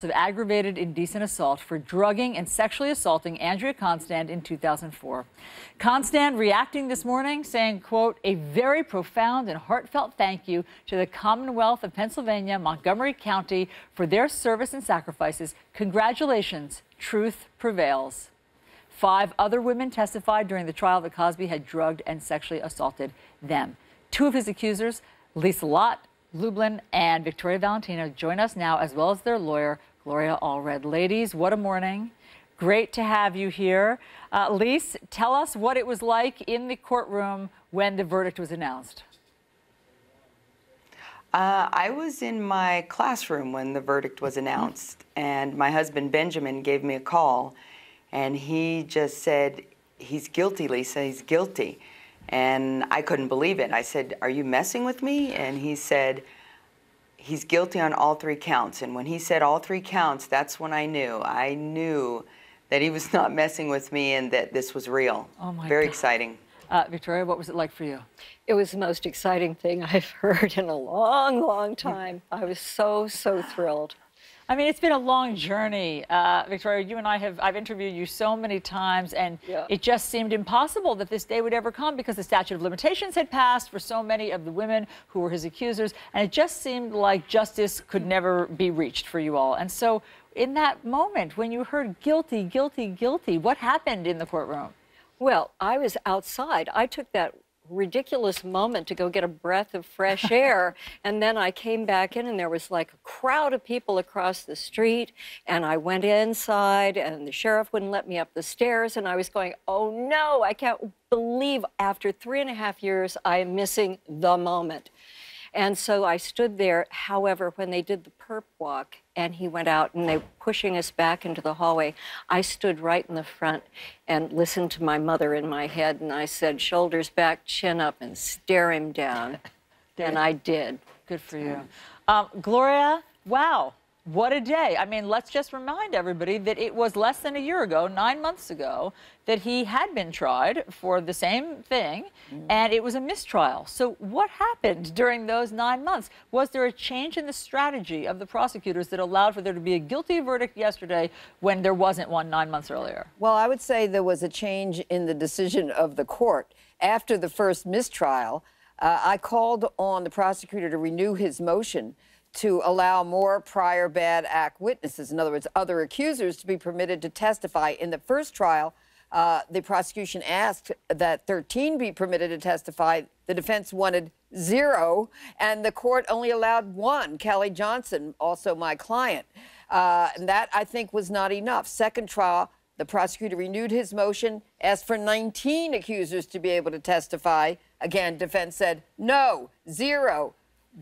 Of aggravated indecent assault for drugging and sexually assaulting Andrea Constand in 2004. Constand reacting this morning saying, quote, "A very profound and heartfelt thank you to the Commonwealth of Pennsylvania, Montgomery County for their service and sacrifices. Congratulations, truth prevails." 5 other women testified during the trial that Cosby had drugged and sexually assaulted them. 2 of his accusers, Lisa Lott, Lublin and Victoria Valentino, join us now, as well as their lawyer, Gloria Allred. Ladies, what a morning. Great to have you here. Lise, tell us what it was like in the courtroom when the verdict was announced. I was in my classroom when the verdict was announced, and my husband Benjamin gave me a call, and he just said, "He's guilty, Lisa, he's guilty." And I couldn't believe it. I said, "Are you messing with me?" And he said, "He's guilty on all 3 counts." And when he said all 3 counts, that's when I knew that he was not messing with me and that this was real. Oh my Very God. Exciting. Victoria, what was it like for you? It was the most exciting thing I've heard in a long, long time. I was so thrilled. I mean, it's been a long journey. Victoria, you and I've interviewed you so many times, and it just seemed impossible that this day would ever come because the statute of limitations had passed for so many of the women who were his accusers, and it just seemed like justice could never be reached for you all. And so in that moment, when you heard guilty, guilty, guilty, what happened in the courtroom? Well, I was outside. I took that ridiculous moment to go get a breath of fresh air, and then I came back in and there was like a crowd of people across the street, and I went inside and the sheriff wouldn't let me up the stairs, and I was going, oh no, I can't believe after 3.5 years I am missing the moment. And so I stood there. However, when they did the perp walk and he went out and they were pushing us back into the hallway, I stood right in the front and listened to my mother in my head, and I said, shoulders back, chin up, and stare him down. And I did. Good for you. Gloria, wow, what a day. I mean, let's just remind everybody that it was less than a year ago, 9 months ago, that he had been tried for the same thing, and it was a mistrial. So what happened during those 9 months? Was there a change in the strategy of the prosecutors that allowed for there to be a guilty verdict yesterday when there wasn't one 9 months earlier? Well, I would say there was a change in the decision of the court. After the first mistrial, I called on the prosecutor to renew his motion to allow more prior bad act witnesses, in other words, other accusers, to be permitted to testify. In the first trial, the prosecution asked that 13 be permitted to testify. The defense wanted 0, and the court only allowed 1, Kelly Johnson, also my client. And that, I think, was not enough. Second trial, the prosecutor renewed his motion, asked for 19 accusers to be able to testify. Again, defense said, no, 0.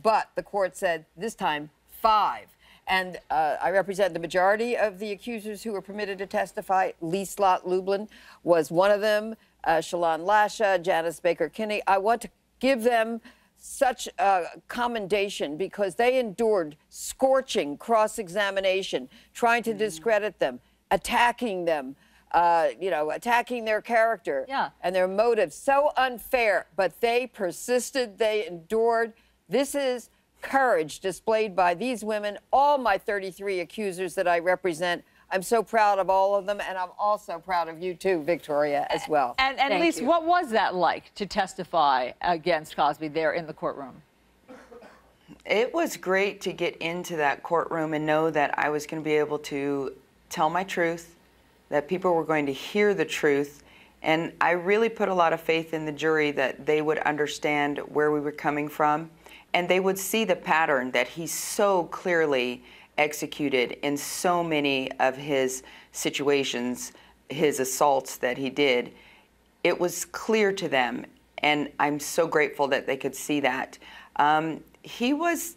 But the court said, this time, 5. And I represent the majority of the accusers who were permitted to testify. Lisa Lott Lublin was one of them, Shalon Lasha, Janice Baker-Kinney. I want to give them such commendation because they endured scorching cross-examination, trying to discredit them, attacking them, attacking their character and their motives. So unfair, but they persisted, they endured. This is courage displayed by these women, all my 33 accusers that I represent. I'm so proud of all of them, and I'm also proud of you too, Victoria, as well. And Lise, what was that like to testify against Cosby there in the courtroom? It was great to get into that courtroom and know that I was going to be able to tell my truth, that people were going to hear the truth, and I really put a lot of faith in the jury that they would understand where we were coming from. And they would see the pattern that he so clearly executed in so many of his situations, his assaults that he did. It was clear to them, and I'm so grateful that they could see that. He was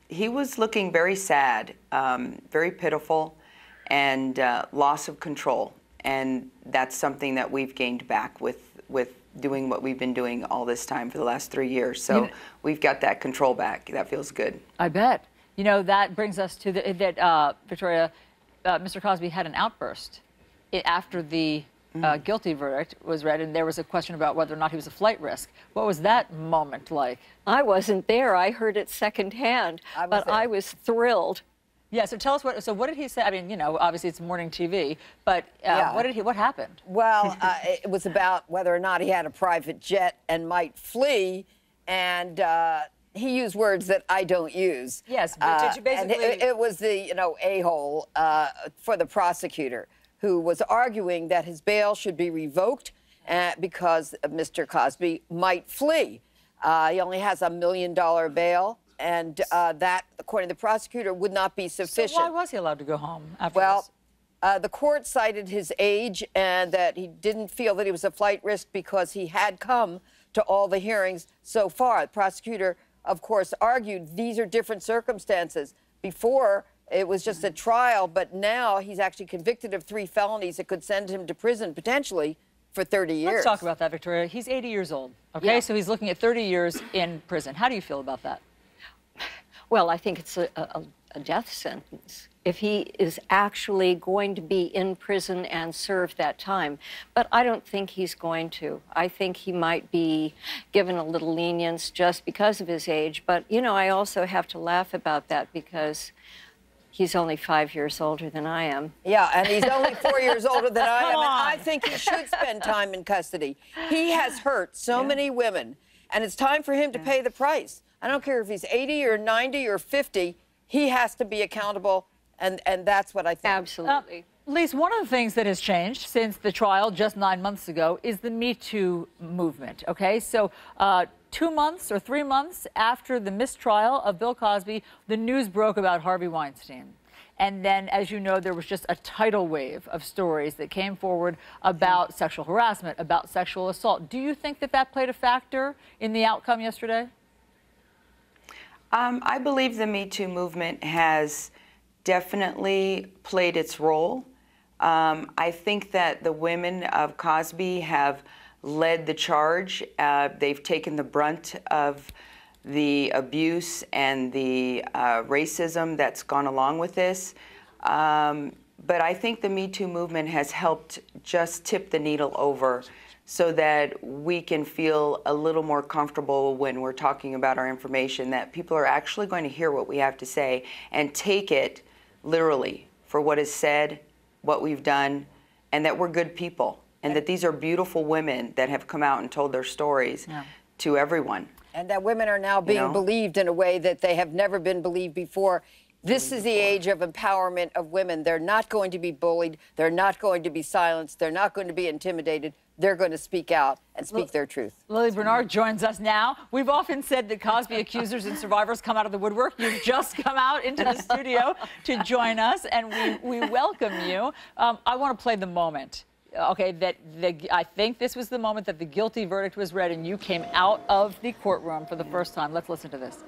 looking very sad, very pitiful, and loss of control. And that's something that we've gained back with doing what we've been doing all this time for the last 3 years. So we've got that control back. That feels good. I bet. You know, that brings us to Victoria, Mr. Cosby had an outburst after the guilty verdict was read, and there was a question about whether or not he was a flight risk. What was that moment like? I wasn't there. I heard it secondhand, but I was thrilled. Yeah, so tell us what did he say? I mean, you know, obviously it's morning TV, but Yeah. what happened? Well, it was about whether or not he had a private jet and might flee, and he used words that I don't use. Yes, but did you basically... And it was the, you know, a-hole for the prosecutor who was arguing that his bail should be revoked because Mr. Cosby might flee. He only has $1 million bail, and that, according to the prosecutor, would not be sufficient. So why was he allowed to go home after this? The court cited his age and that he didn't feel that he was a flight risk because he had come to all the hearings so far. The prosecutor, of course, argued these are different circumstances. Before, it was just a trial, but now he's actually convicted of 3 felonies that could send him to prison, potentially, for 30 years. Let's talk about that, Victoria. He's 80 years old, okay? Yeah. So he's looking at 30 years in prison. How do you feel about that? Well, I think it's a death sentence if he is actually going to be in prison and serve that time. But I don't think he's going to. I think he might be given a little lenience just because of his age. But, you know, I also have to laugh about that because he's only 5 years older than I am. Yeah, and he's only 4 years older than I am. And I think he should spend time in custody. He has hurt so many women, and it's time for him to pay the price. I don't care if he's 80 or 90 or 50, he has to be accountable, and that's what I think. Absolutely. Lise, one of the things that has changed since the trial just 9 months ago is the Me Too movement, okay? So 2 months or 3 months after the mistrial of Bill Cosby, the news broke about Harvey Weinstein. And then, as you know, there was just a tidal wave of stories that came forward about sexual harassment, about sexual assault. Do you think that that played a factor in the outcome yesterday? I believe the Me Too movement has definitely played its role. I think that the women of Cosby have led the charge. They've taken the brunt of the abuse and the racism that's gone along with this. But I think the Me Too movement has helped just tip the needle over so that we can feel a little more comfortable when we're talking about our information, that people are actually going to hear what we have to say and take it literally for what is said, what we've done, and that we're good people, and that these are beautiful women that have come out and told their stories to everyone. And that women are now being believed in a way that they have never been believed before. This is the age of empowerment of women. They're not going to be bullied. They're not going to be silenced. They're not going to be intimidated. They're going to speak out and speak their truth. Lily Bernard joins us now. We've often said that Cosby accusers and survivors come out of the woodwork. You've just come out into the studio to join us, and we welcome you. I want to play the moment. Okay, I think this was the moment that the guilty verdict was read and you came out of the courtroom for the first time. Let's listen to this.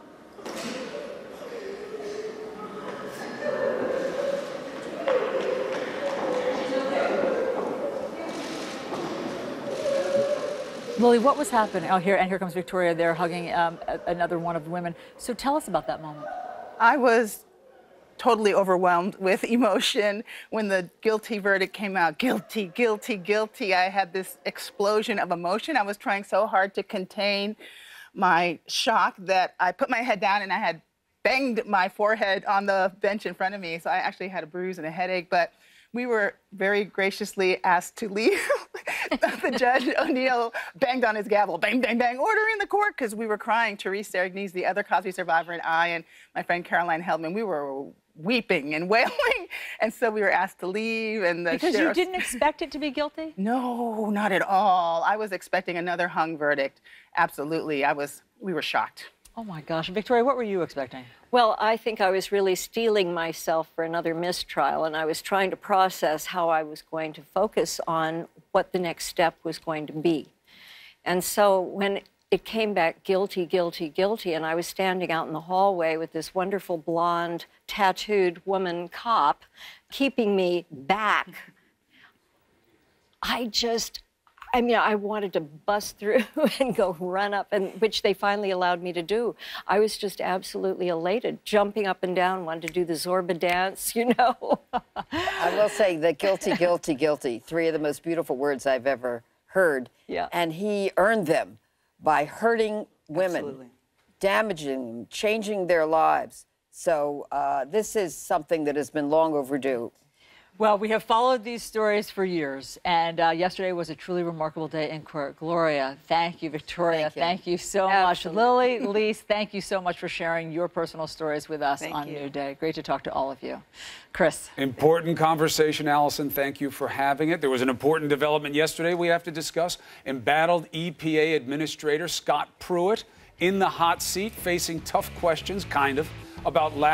Lily, what was happening? Oh, here comes Victoria there hugging another one of the women. So tell us about that moment. I was totally overwhelmed with emotion when the guilty verdict came out. Guilty, guilty, guilty. I had this explosion of emotion. I was trying so hard to contain my shock that I put my head down and I had banged my forehead on the bench in front of me. So I actually had a bruise and a headache, but we were very graciously asked to leave. The judge, O'Neill, banged on his gavel, bang, bang, bang, ordering the court, because we were crying. Therese Serigny's, the other Cosby survivor, and I, and my friend Caroline Heldman, we were weeping and wailing. And so we were asked to leave. And the Because you didn't expect it to be guilty? No, not at all. I was expecting another hung verdict. Absolutely. We were shocked. Oh my gosh. Victoria, what were you expecting? Well, I think I was really steeling myself for another mistrial, and I was trying to process how I was going to focus on what the next step was going to be. And so when it came back guilty, guilty, guilty, and I was standing out in the hallway with this wonderful blonde, tattooed woman cop keeping me back, I wanted to bust through and go run up, and which they finally allowed me to do. I was just absolutely elated, jumping up and down, wanted to do the Zorba dance, you know. I will say that guilty, guilty, guilty, 3 of the most beautiful words I've ever heard. Yeah. And he earned them by hurting women, Absolutely. damaging them, changing their lives, So this is something that has been long overdue. Well, we have followed these stories for years, and yesterday was a truly remarkable day in court. Gloria, thank you. Victoria, thank you so much. Lily, Lise, thank you so much for sharing your personal stories with us on New Day. Great to talk to all of you. Chris. Important conversation, Alisyn. Thank you for having it. There was an important development yesterday we have to discuss. Embattled EPA Administrator Scott Pruitt in the hot seat, facing tough questions, kind of, about lab